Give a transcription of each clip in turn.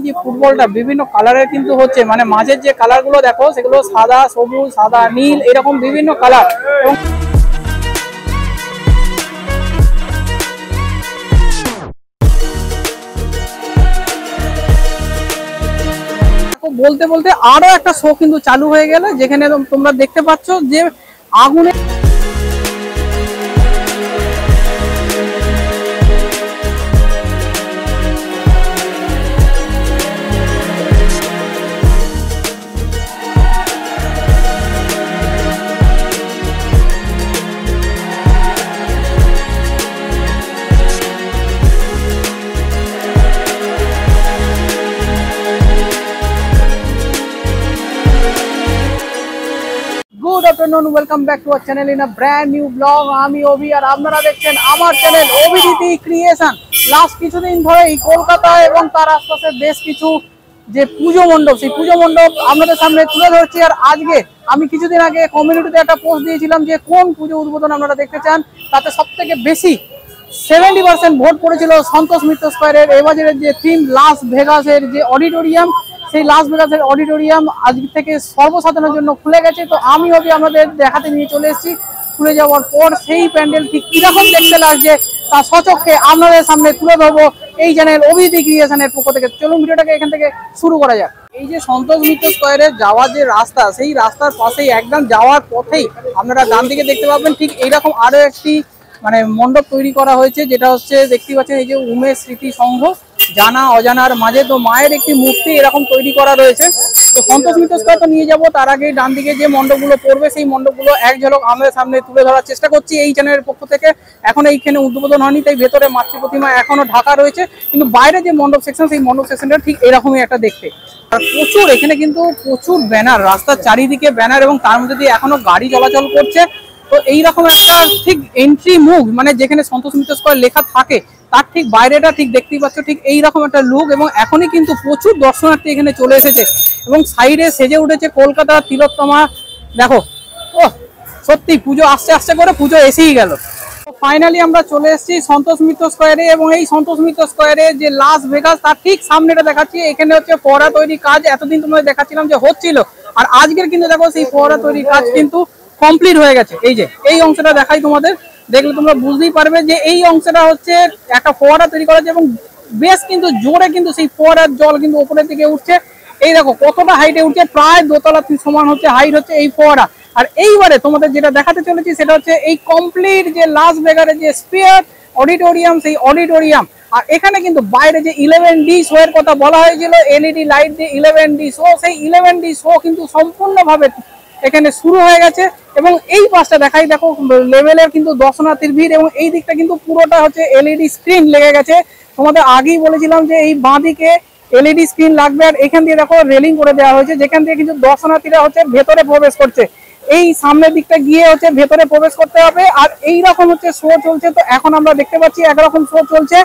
যে ফুটবলটা বিভিন্ন কালারের কিন্তু হচ্ছে, মানে মাঝের যে কালারগুলো দেখো সেগুলো সাদা, সবুজ, সাদা, নীল, এরকম বিভিন্ন কালার। এবং বলতে বলতে আরো একটা শো কিন্তু চালু হয়ে গেল, যেখানে তোমরা দেখতে পাচ্ছ যে আগুনে good afternoon, welcome back to our channel in a brand new blog. আমি অভি আর আপনারা দেখছেন আমার চ্যানেল অভিদিতি ক্রিয়েশন। লাস্ট কিছুদিন ধরে এই কলকাতা এবং তার আশপাশে বেশ কিছু যে পুজো মণ্ডপ, সেই পুজো মণ্ডপ আপনাদের সামনে তুলে ধরছি। আর আজকে আমি কিছুদিন আগে কমিউনিটিতে একটা পোস্ট দিয়েছিলাম যে কোন পুজো উদ্বোধন আপনারা দেখতে চান, তাতে সব থেকে বেশি 70% ভোট পড়েছিল সন্তোষ মিত্র স্কোয়ারের এবারের যে থিম লাস ভেগাসের যে অডিটোরিয়াম, সেই লাস ভেগাসের অডিটোরিয়াম আজ থেকে সর্বসাধারণের জন্য খুলে গেছে। তো আমি আমাদের দেখাতে নিয়ে চলে এসেছি। খুলে যাওয়ার পর সেই প্যান্ডেল ঠিক কিরকম দেখতে লাগছে তা সচক্ষে আপনাদের সামনে তুলে ধরবো এই চ্যানেল অভিদিতি ক্রিয়েশনের পক্ষ থেকে। চলুন ভিডিওটাকে এখান থেকে শুরু করা যাক। এই যে সন্তোষ মিত্র স্কোয়ারে যাওয়ার যে রাস্তা, সেই রাস্তার পাশেই একদম যাওয়ার পথেই আপনারা ডান দিকে দেখতে পাবেন ঠিক এইরকম আরো একটি মানে মণ্ডপ তৈরি করা হয়েছে, যেটা হচ্ছে দেখতে পাচ্ছেন এই যে উমেশ স্মৃতি সংঘ, জানা অজানার মাঝে। তো মায়ের একটি মূর্তি এরকম তৈরি করা রয়েছে। তো সন্তোষ মিত্র স্কোয়ার তো নিয়ে যাবো, তার আগে ডান দিকে যে মণ্ডপগুলো পড়বে সেই মণ্ডপগুলো এক ঝলক আমাদের সামনে তুলে ধরার চেষ্টা করছি এই চ্যানেলের পক্ষ থেকে। এখন এইখানে উদ্বোধন হয়নি, তাই ভেতরে মাতৃ প্রতিমা এখনো ঢাকা রয়েছে, কিন্তু বাইরে যে মণ্ডপ সেকশন, সেই মণ্ডপ সেকশনটা ঠিক এরকমই একটা দেখতে। আর প্রচুর এখানে কিন্তু প্রচুর ব্যানার, রাস্তার চারিদিকে ব্যানার, এবং তার মধ্যে দিয়ে এখনো গাড়ি চলাচল করছে। তো এইরকম একটা ঠিক এন্ট্রি মুখ, মানে যেখানে সন্তোষ মিত্র স্কোয়ার লেখা থাকে তার ঠিক বাইরেটা ঠিক দেখতেই পাচ্ছ ঠিক এইরকম একটা লুক। এবং এখনই কিন্তু প্রচুর দর্শনার্থী এখানে চলে এসেছে, এবং সাইডে সেজে উঠেছে কলকাতার তিলোত্তমা। দেখো, ও সত্যি পুজো আস্তে আস্তে করে পুজো এসেই গেল। ফাইনালি আমরা চলে এসেছি সন্তোষ মিত্র স্কোয়ারে, এবং এই সন্তোষ মিত্র স্কোয়ারে যে লাস ভেগাস তার ঠিক সামনেটা দেখাচ্ছি। এখানে হচ্ছে ফোয়ারা তৈরি কাজ, এতদিন তোমাদের দেখাচ্ছিলাম যে হচ্ছিল, আর আজকের কিন্তু দেখো সেই ফোয়ারা তৈরি কাজ কিন্তু কমপ্লিট হয়ে গেছে। এই যে এই অংশটা দেখাই তোমাদের, দেখলে তোমরা বুঝতেই পারবে যে এই অংশটা হচ্ছে একটা ফোয়ারা তৈরি করা হচ্ছে, এবং বেশ কিন্তু জোরে কিন্তু সেই ফোয়ারার জল কিন্তু উপরের দিকে উঠছে। এই দেখো কতটা হাইটে উঠছে, প্রায় দোতলা সমান হচ্ছে হাইট হচ্ছে এই ফোয়ারা। আর এইবারে তোমাদের যেটা দেখাতে চলেছি সেটা হচ্ছে এই কমপ্লিট যে লাস ভেগাসের যে স্পেয়ার অডিটোরিয়াম, সেই অডিটোরিয়াম। আর এখানে কিন্তু বাইরে যে 11D শো এর কথা বলা হয়েছিল, এলইডি লাইট দিয়ে 11D শো, সেই 11D শো কিন্তু সম্পূর্ণভাবে এখানে শুরু হয়ে গেছে। এবং এই পাশটা দেখাই, দেখো লেভেলের কিন্তু দর্শনার্থীর ভিড়, এবং এই দিকটা কিন্তু পুরোটা হচ্ছে এলইডি স্ক্রিন লেগে গেছে। তোমাদের আগেই বলেছিলাম যে এই বাঁ দিকে এলইডি স্ক্রিন লাগবে, আর এখান দিয়ে দেখো রেলিং করে দেওয়া হয়েছে, যেখান দিয়ে কিন্তু দর্শনার্থীরা হচ্ছে ভেতরে প্রবেশ করছে। এই সামনের দিকটা গিয়ে হচ্ছে ভেতরে প্রবেশ করতে হবে। আর এইরকম হচ্ছে শো চলছে। তো এখন আমরা দেখতে পাচ্ছি একরকম শো চলছে,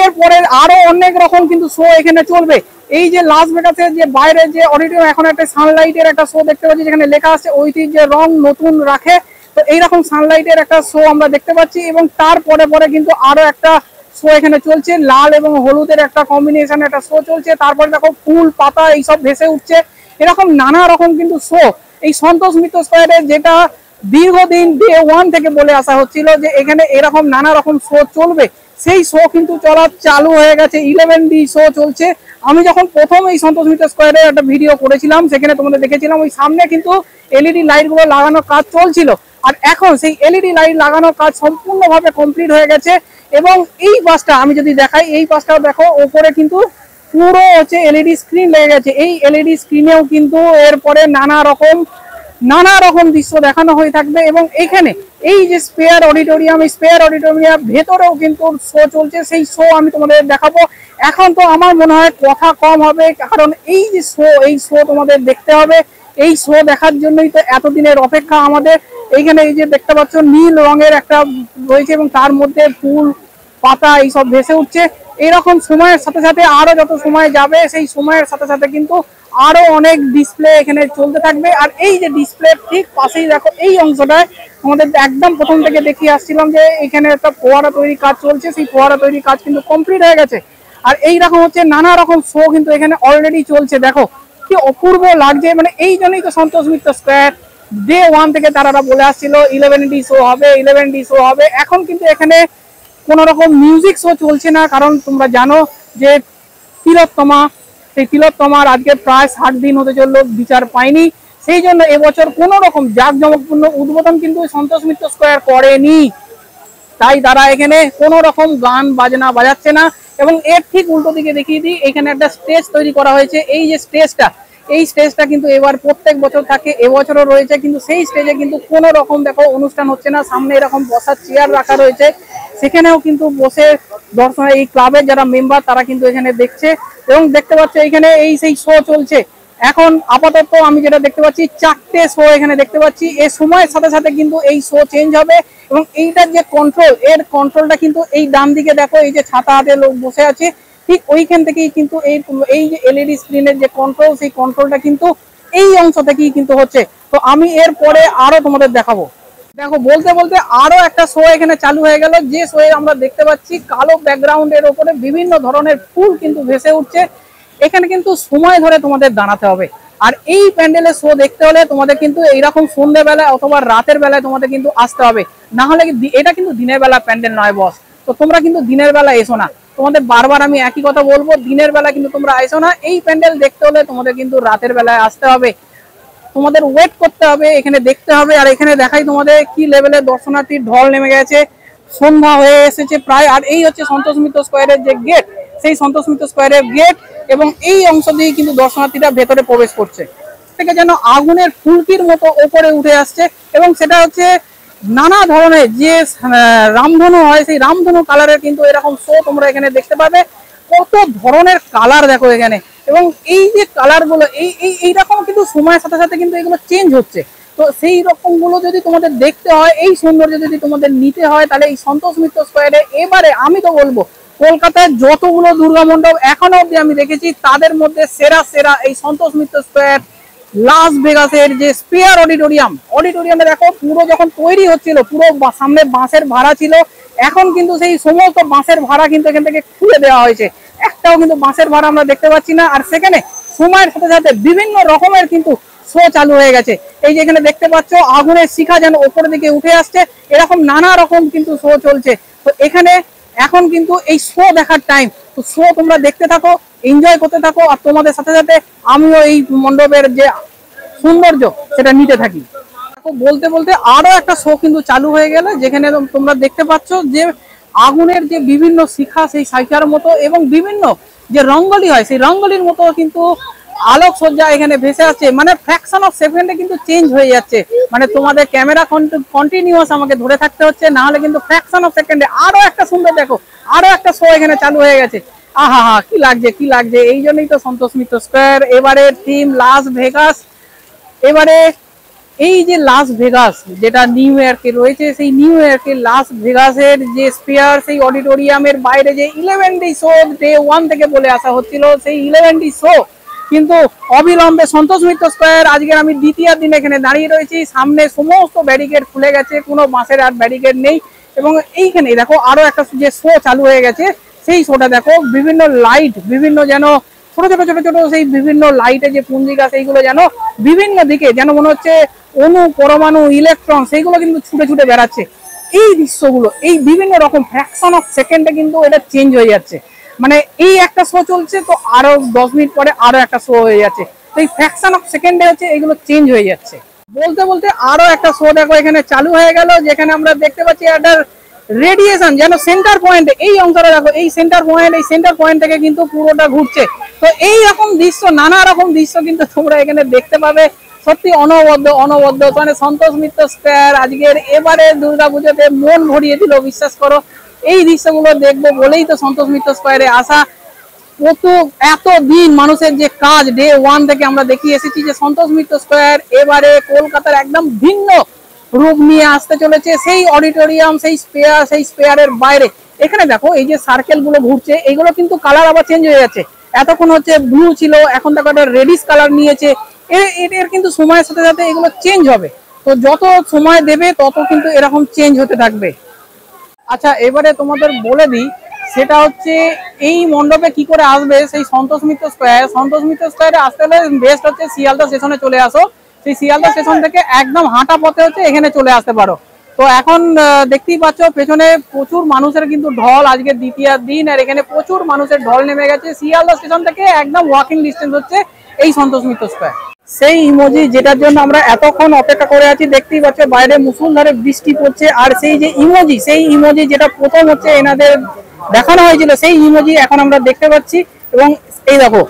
এরপরে আরো অনেক রকম কিন্তু শো এখানে চলবে। এই যে লাস ভেগাসের যে বাইরে যে অডিটোরিয়াম, এখন একটা সানলাইটের একটা শো দেখতে পাচ্ছি, যেখানে লেখা আছে ঐতিহ্যের রং নতুন রাখে। তো এইরকম সানলাইটের একটা শো আমরা দেখতে পাচ্ছি, এবং তারপরে পরে কিন্তু আরো একটা শো এখানে চলছে, লাল এবং হলুদের একটা কম্বিনেশন একটা শো চলছে। তারপরে দেখো ফুল পাতা এইসব ভেসে উঠছে, এরকম নানা রকম কিন্তু শো এই সন্তোষ মিত্র স্কোয়ারে, যেটা দীর্ঘদিন ডে 1 থেকে বলে আসা হচ্ছিল যে এখানে এরকম নানা রকম শো চলবে, সেই শো কিন্তু চলা চালু হয়ে গেছে। 11D শো চলছে। আমি যখন প্রথম এই সন্তোষ মিত্র স্কোয়ারে একটা ভিডিও করেছিলাম, সেখানে তোমাদের দেখেছিলাম ওই সামনে কিন্তু এলইডি লাইট গুলো লাগানোর কাজ চলছিল, আর এখন সেই এলইডি লাইট লাগানোর কাজ সম্পূর্ণভাবে কমপ্লিট হয়ে গেছে। এবং এই পাশটা আমি যদি দেখাই, এই পাশটাও দেখো ওপরে কিন্তু পুরো হচ্ছে এলইডি স্ক্রিন লেগে গেছে। এই এলইডি স্ক্রিনেও কিন্তু এরপরে নানা রকম দৃশ্য দেখানো হয়ে থাকবে। এবং এখানে এই যে স্পেয়ার অডিটোরিয়াম, এই স্পেয়ার অডিটোরিয়াম ভেতরেও কিন্তু শো চলছে, সেই শো আমি তোমাদের দেখাবো। এখন তো আমার মনে হয় কথা কম হবে, কারণ এই যে শো, এই শো তোমাদের দেখতে হবে। এই শো দেখার জন্যই তো এতদিনের অপেক্ষা আমাদের। এইখানে এই যে দেখতে পাচ্ছ নীল রঙের একটা রয়েছে, এবং তার মধ্যে ফুল পাতা এইসব ভেসে উঠছে। এরকম সময়ের সাথে সাথে আরো যত সময় যাবে, সেই সময়ের সাথে সাথে কিন্তু আরো অনেক ডিসপ্লে এখানে চলতে থাকবে। আর এই যে ডিসপ্লে ঠিক পাশেই দেখো এই অংশটায় আমাদের একদম প্রথম থেকে দেখিয়ে আসছিলাম যে এখানে একটা ফোয়ারা তৈরি কাজ চলছে, সেই ফোয়ারা তৈরি কাজ কিন্তু কমপ্লিট হয়ে গেছে। আর এইরকম হচ্ছে নানা রকম শো কিন্তু এখানে অলরেডি চলছে। দেখো কি অপূর্ব লাগছে, মানে এই জন্যই তো সন্তোষ মিত্র স্কোয়ার ডে 1 থেকে তারা বলে আসছিল 11D শো হবে, 11D শো হবে। এখন কিন্তু এখানে কোনো রকম মিউজিক শো চলছে না, কারণ তোমরা জানো যে তিলোত্তমা, সেই তিলোত্তমার আজকে প্রায় 60 দিন হতে চললো, বিচার পায়নি। সেই জন্য এবছর কোনো রকম জাঁকজমকপূর্ণ উদ্বোধন কিন্তু সন্তোষ মিত্র স্কোয়ার করেনি। তাই তারা এখানে কোনো রকম গান বাজনা বাজাচ্ছে না। এবং এর ঠিক উল্টো দিকে দেখিয়ে দিই, এখানে একটা স্টেজ তৈরি করা হয়েছে। এই যে স্টেজটা, এই স্টেজটা কিন্তু এবার প্রত্যেক বছর থাকে, এবছরও রয়েছে, কিন্তু সেই স্টেজে কিন্তু কোনো রকম দেখো অনুষ্ঠান হচ্ছে না। সামনে এরকম বসার চেয়ার রাখা রয়েছে, সেখানেও কিন্তু বসে দর্শন, এই ক্লাবের যারা মেম্বার তারা কিন্তু এখানে দেখছে। এবং দেখতে পাচ্ছ এখানে এই সেই শো চলছে। এখন আপাতত আমি যেটা দেখতে পাচ্ছি 4টে শো এখানে দেখতে পাচ্ছি। এই সময়ের সাথে সাথে কিন্তু এই শো চেঞ্জ হবে। এবং এইটার যে কন্ট্রোল, এর কন্ট্রোলটা কিন্তু এই ডান দিকে দেখো, এই যে ছাতা হাতে লোক বসে আছে, ঠিক ওইখান থেকেই কিন্তু এই যে এলইডি স্ক্রিনের যে কন্ট্রোল, সেই কন্ট্রোলটা কিন্তু এই অংশ থেকেই কিন্তু হচ্ছে। তো আমি এর পরে আরো তোমাদের দেখাবো। দেখো বলতে বলতে আরো একটা শো এখানে চালু হয়ে গেল, যে শো আমরা দেখতে পাচ্ছি কালো ব্যাকগ্রাউন্ডের উপরে বিভিন্ন ধরনের ফুল কিন্তু ভেসে উঠছে। এখানে কিন্তু সময় ধরে তোমাদের দাঁড়াতে হবে। আর এই প্যান্ডেলের শো দেখতে হলে তোমাদের কিন্তু এইরকম সন্ধ্যেবেলায় অথবা রাতের বেলায় তোমাদের কিন্তু আসতে হবে, না হলে এটা কিন্তু দিনের বেলা প্যান্ডেল নয় বস। তো তোমরা কিন্তু দিনের বেলা এসো না, তোমাদের বারবার আমি একই কথা বলবো, দিনের বেলা কিন্তু তোমরা এসো না। এই প্যান্ডেল দেখতে হলে তোমাদের কিন্তু রাতের বেলায় আসতে হবে, তোমাদের ওয়েট করতে হবে, এখানে দেখতে হবে। আর এখানে দেখাই তোমাদের কি লেভেলের দর্শনার্থীর ঢল নেমে গেছে, সন্ধ্যা হয়ে এসেছে প্রায়। আর এই হচ্ছে সন্তোষ মিত্র স্কোয়ারের যে গেট, সেই সন্তোষ মিত্র স্কোয়ারের গেট, এবং এই অংশ দিয়ে কিন্তু দর্শনার্থীরা ভেতরে প্রবেশ করছে। থেকে যেন আগুনের ফুলকির মতো ওপরে উঠে আসছে। এবং সেটা হচ্ছে নানা ধরনের যে রামধনু হয়, সেই রামধনু কালারের কিন্তু এরকম শো তোমরা এখানে দেখতে পাবে। কত ধরনের কালার দেখো এখানে। এবং এই যে কালার গুলো এইরকম কিন্তু সময়ের সাথে সাথে কিন্তু এগুলো চেঞ্জ হচ্ছে। তো সেই রকম গুলো যদি তোমাদের দেখতে হয়, এই সৌন্দর্য যদি তোমাদের নিতে হয়, তাহলে এই সন্তোষ মিত্র স্কোয়ারে এবারে আমি তো বলবো কলকাতায় যতগুলো দুর্গা মণ্ডপ এখনো অব্দি আমি দেখেছি, তাদের মধ্যে সেরা সেরা এই সন্তোষ মিত্র স্কোয়ার লাস ভেগাসের যে স্পেয়ার অডিটোরিয়ামে দেখো পুরো যখন তৈরি হচ্ছিল, পুরো সামনে বাঁশের ভাড়া ছিল। এখন কিন্তু সেই সমস্ত বাঁশের ভাড়া কিন্তু এখান থেকে খুলে দেওয়া হয়েছে, একটাও কিন্তু বাঁশের ভাড়া আমরা দেখতে পাচ্ছি না। আর সেখানে সময়ের সাথে সাথে বিভিন্ন রকমের কিন্তু শো চালু হয়ে গেছে। এই যে এখানে দেখতে পাচ্ছ আগুনের শিখা যেন ওপরের দিকে উঠে আসছে, এরকম নানা রকম কিন্তু শো চলছে। তো এখানে এখন কিন্তু এই শো দেখার টাইম, তো শো তোমরা দেখতে থাকো, এনজয় করতে থাকো, আর তোমাদের সাথে সাথে আমিও এই মণ্ডপের যে সৌন্দর্য সেটা নিতে থাকি। বলতে বলতে আরো একটা শো কিন্তু চালু হয়ে গেল, যেখানে তোমরা দেখতে পাচ্ছ যে আগুনের যে বিভিন্ন শিখা, সেই শিখার মতো এবং বিভিন্ন যে রঙ্গলি হয়, সেই রঙ্গলির মতো কিন্তু আলোক সজ্জা এখানে ভেসে আছে। মানে ফ্র্যাকশন অফ সেকেন্ডে কিন্তু চেঞ্জ হয়ে যাচ্ছে, মানে তোমাদের ক্যামেরা কন্টিনিউয়াস আমাকে ধরে থাকতে হচ্ছে, না হলে কিন্তু ফ্র্যাকশন অফ সেকেন্ডে আরো একটা সুন্দর দেখো, আরো একটা শো এখানে চালু হয়ে গেছে। আহা হা, কি লাগছে কি লাগছে। এই জন্যই তো সন্তোষ মিত্র স্কোয়ার এবারের থিম লাস ভেগাস। এবারে এই যে লাস ভেগাস যেটা নিউ ইয়র্কে রয়েছে, সেই নিউ ইয়র্কের লাস ভেগাসের যে স্পেয়ার, সেই অডিটোরিয়ামের বাইরে যে 11D শো ডে 1 থেকে বলে আসা হচ্ছিল, সেই 11D শো কিন্তু অবিলম্বে সন্তোষ মিত্র স্কোয়ার, আজকে আমি দ্বিতীয় দিন এখানে দাঁড়িয়ে রয়েছি, সামনে সমস্ত ব্যারিকেড খুলে গেছে, কোনো বাঁশের আর ব্যারিকেড নেই। এবং এইখানে দেখো আরো একটা যে শো চালু হয়ে গেছে, সেই শোটা দেখো বিভিন্ন লাইট, বিভিন্ন যেন ছোট ছোট ছোট ছোট সেই বিভিন্ন লাইটের যে পুঞ্জিকা, সেইগুলো যেন বিভিন্ন দিকে যেন মনে হচ্ছে অণু, পরমাণু, ইলেকট্রন, সেইগুলো কিন্তু ছুটে ছুটে বেড়াচ্ছে। এই দৃশ্যগুলো এই বিভিন্ন রকম ফ্র্যাকশন অফ সেকেন্ডে কিন্তু এটা চেঞ্জ হয়ে যাচ্ছে। মানে এই একটা শো চলছে, তো আরো 10 মিনিট পরে আরো একটা শো হয়ে যাচ্ছে। তো এই ফ্র্যাকশন অফ সেকেন্ডে হচ্ছে এগুলো চেঞ্জ হয়ে যাচ্ছে। বলতে বলতে আরো একটা শো দেখো এখানে চালু হয়ে গেল, যেখানে আমরা দেখতে পাচ্ছি একটা রেডিয়েশন যেন সেন্টার পয়েন্টে, এই অংশটা দেখো, এই সেন্টার পয়েন্ট থেকে কিন্তু পুরোটা ঘুরছে। তো এই রকম দৃশ্য, নানা রকম দৃশ্য কিন্তু তোমরা এখানে দেখতে পাবে। সত্যি অনবদ্য মানে সন্তোষ মিত্র স্কোয়ার আজকের এবারে দুর্গাপুজোতে মন ভরিয়ে দিল, বিশ্বাস করো। এই দৃশ্যগুলো দেখবো বলেই তো সন্তোষ মিত্র স্কোয়ারে আসা। এত দিন মানুষের যে কাজ, ডে 1 থেকে আমরা দেখিয়ে এসেছি যে সন্তোষ মিত্র স্কোয়ার এবারে কলকাতার একদম ভিন্ন রূপ নিয়ে আসতে চলেছে। সেই অডিটোরিয়াম, সেই স্পেয়ারের বাইরে এখানে দেখো এই যে সার্কেল গুলো ঘুরছে, এইগুলো কিন্তু কালার আবার চেঞ্জ হয়ে যাচ্ছে। এতক্ষণ হচ্ছে ব্লু ছিল, এখন দেখো একটা রেডিশ কালার নিয়েছে। এর কিন্তু সময়ের সাথে সাথে এগুলো চেঞ্জ হবে, তো যত সময় দেবে তত কিন্তু এরকম চেঞ্জ হতে থাকবে। আচ্ছা, এবারে তোমাদের বলে দিই সেটা হচ্ছে এই মণ্ডপে কি করে আসবে, সেই সন্তোষ মিত্র স্কোয়ারে আসতে হলে বেস্ট হচ্ছে শিয়ালদা স্টেশনে চলে আসো। সেই শিয়ালদা স্টেশন থেকে একদম হাঁটা পথে হচ্ছে এখানে চলে আসতে পারো। তো এখন দেখতেই পাচ্ছ পেছনে প্রচুর মানুষের কিন্তু ঢল, আজকে দ্বিতীয় দিন, আর এখানে প্রচুর মানুষের ঢল নেমে গেছে। শিয়ালদা স্টেশন থেকে একদম ওয়াকিং ডিস্টেন্স হচ্ছে এই সন্তোষ মিত্র স্কোয়ার। সেই ইমোজি যেটার জন্য আমরা এতক্ষণ অপেক্ষা করে আছি, দেখতেই পাচ্ছ বাইরে মুষলধারে বৃষ্টি পড়ছে। আর সেই যে ইমোজি যেটা প্রথম হচ্ছে এনাদের দেখানো হয়েছিল, সেই ইমোজি এখন আমরা দেখতে পাচ্ছি। এবং এই দেখো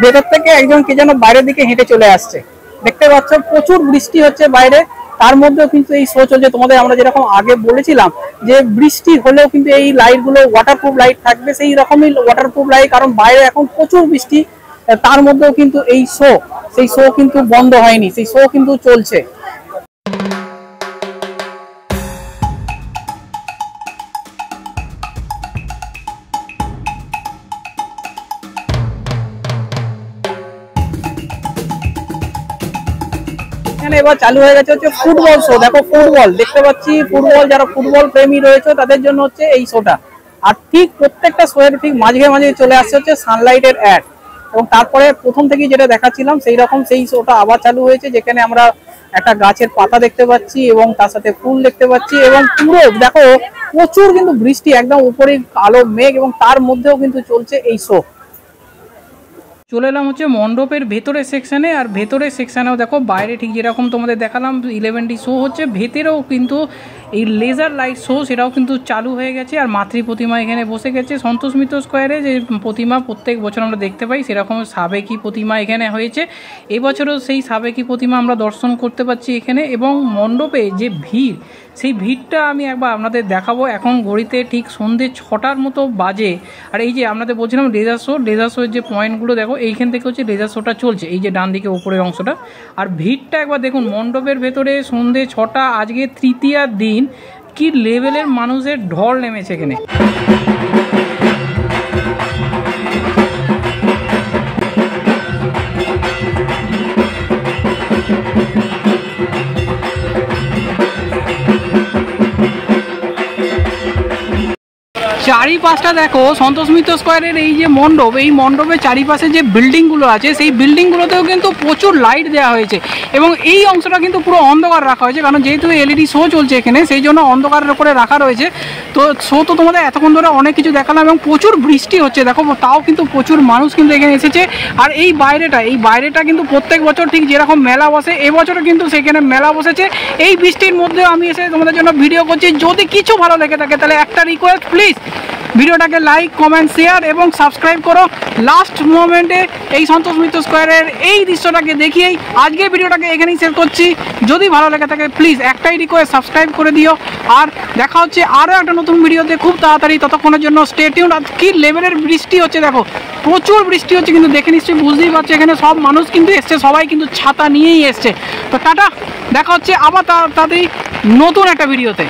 ভেতর থেকে একজন কে যেন বাইরের দিকে হেঁটে চলে আসছে, দেখতে পাচ্ছ প্রচুর বৃষ্টি হচ্ছে বাইরে। তার মধ্যেও কিন্তু এই শো চলছে। তোমাদের আমরা যেরকম আগে বলেছিলাম যে বৃষ্টি হলেও কিন্তু এই লাইট গুলো ওয়াটারপ্রুফ লাইট থাকবে, সেই রকমই ওয়াটারপ্রুফ লাইট, কারণ বাইরে এখন প্রচুর বৃষ্টি। তার মধ্যেও কিন্তু সেই শো কিন্তু বন্ধ হয়নি, সেই শো কিন্তু চলছে। এবার চালু হয়ে গেছে হচ্ছে ফুটবল শো। দেখো ফুটবল দেখতে পাচ্ছি, যারা ফুটবল প্রেমী রয়েছে তাদের জন্য হচ্ছে এই শোটা। আর ঠিক প্রত্যেকটা শো এর ঠিক মাঝে মাঝে চলে আসছে হচ্ছে সানলাইটের অ্যাড। এবং তারপরে প্রথম থেকে যেটা দেখাচ্ছিলাম সেই রকম সেই শোটা আবার চালু হয়েছে, যেখানে আমরা একটা গাছের পাতা দেখতে পাচ্ছি এবং তার সাথে ফুল দেখতে পাচ্ছি। এবং পুরো দেখো প্রচুর কিন্তু বৃষ্টি, একদম উপরে কালো মেঘ, এবং তার মধ্যেও কিন্তু চলছে এই শো। চলে এলাম হচ্ছে মণ্ডপের ভেতরের সেকশানে। আর ভেতরের সেকশানেও দেখো বাইরে ঠিক যেরকম তোমাদের দেখালাম 11টি শো হচ্ছে, ভেতরেও কিন্তু এই লেজার লাইট শো সেটাও কিন্তু চালু হয়ে গেছে। আর মাতৃ প্রতিমা এখানে বসে গেছে সন্তোষ মিত্র স্কোয়ারে। যে প্রতিমা প্রত্যেক বছর আমরা দেখতে পাই, সেরকম সাবেকি প্রতিমা এখানে হয়েছে। এবছরও সেই সাবেকি প্রতিমা আমরা দর্শন করতে পাচ্ছি এখানে। এবং মণ্ডপে যে ভিড়, সেই ভিড়টা আমি একবার আপনাদের দেখাবো। এখন ঘড়িতে ঠিক সন্ধ্যে 6টার মতো বাজে। আর এই যে আপনাদের বলছিলাম লেজার শোর যে পয়েন্টগুলো দেখো, এইখান থেকে হচ্ছে লেজার শোটা চলছে, এই যে ডান দিকে ওপরের অংশটা। আর ভিড়টা একবার দেখুন, মণ্ডপের ভেতরে সন্ধ্যে 6টা, আজকে তৃতীয় দিন, কি লেভেলের মানুষের ঢল নেমেছে এখানে। চারিপাশটা দেখো সন্তোষ মিত্র স্কোয়ারের এই যে মণ্ডপ, এই মণ্ডপের চারিপাশে যে বিল্ডিংগুলো আছে, সেই বিল্ডিংগুলোতেও কিন্তু প্রচুর লাইট দেওয়া হয়েছে। এবং এই অংশটা কিন্তু পুরো অন্ধকার রাখা হয়েছে, কারণ যেহেতু এলইডি শো চলছে এখানে, সেই জন্য অন্ধকারের করে রাখা রয়েছে। তো শো তো তোমাদের এতক্ষণ ধরে অনেক কিছু দেখালাম, এবং প্রচুর বৃষ্টি হচ্ছে দেখো, তাও কিন্তু প্রচুর মানুষ কিন্তু এখানে এসেছে। আর এই বাইরেটা কিন্তু প্রত্যেক বছর ঠিক যেরকম মেলা বসে, এবছরও কিন্তু সেখানে মেলা বসেছে। এই বৃষ্টির মধ্যে আমি এসে তোমাদের জন্য ভিডিও করছি। যদি কিছু ভালো লেগে থাকে তাহলে একটা রিকোয়েস্ট, প্লিজ ভিডিওটাকে লাইক, কমেন্ট, শেয়ার এবং সাবস্ক্রাইব করো। লাস্ট মোমেন্টে এই সন্তোষ মিত্র স্কোয়ারের এই দৃশ্যটাকে দেখিয়েই আজকের ভিডিওটাকে এখানেই শেষ করছি। যদি ভালো লেগে থাকে প্লিজ একটাই রিকোয়েস্ট, সাবস্ক্রাইব করে দিও। আর দেখা হচ্ছে আরও একটা নতুন ভিডিওতে খুব তাড়াতাড়ি, ততক্ষণের জন্য স্টে টিউনড। আর কি লেভেলের বৃষ্টি হচ্ছে দেখো, প্রচুর বৃষ্টি হচ্ছে কিন্তু, দেখে নিশ্চয়ই বুঝতেই পারছো এখানে সব মানুষ কিন্তু এসছে, সবাই কিন্তু ছাতা নিয়েই এসছে। তো টাটা, দেখা হচ্ছে আবার তাড়াতাড়ি নতুন একটা ভিডিওতে।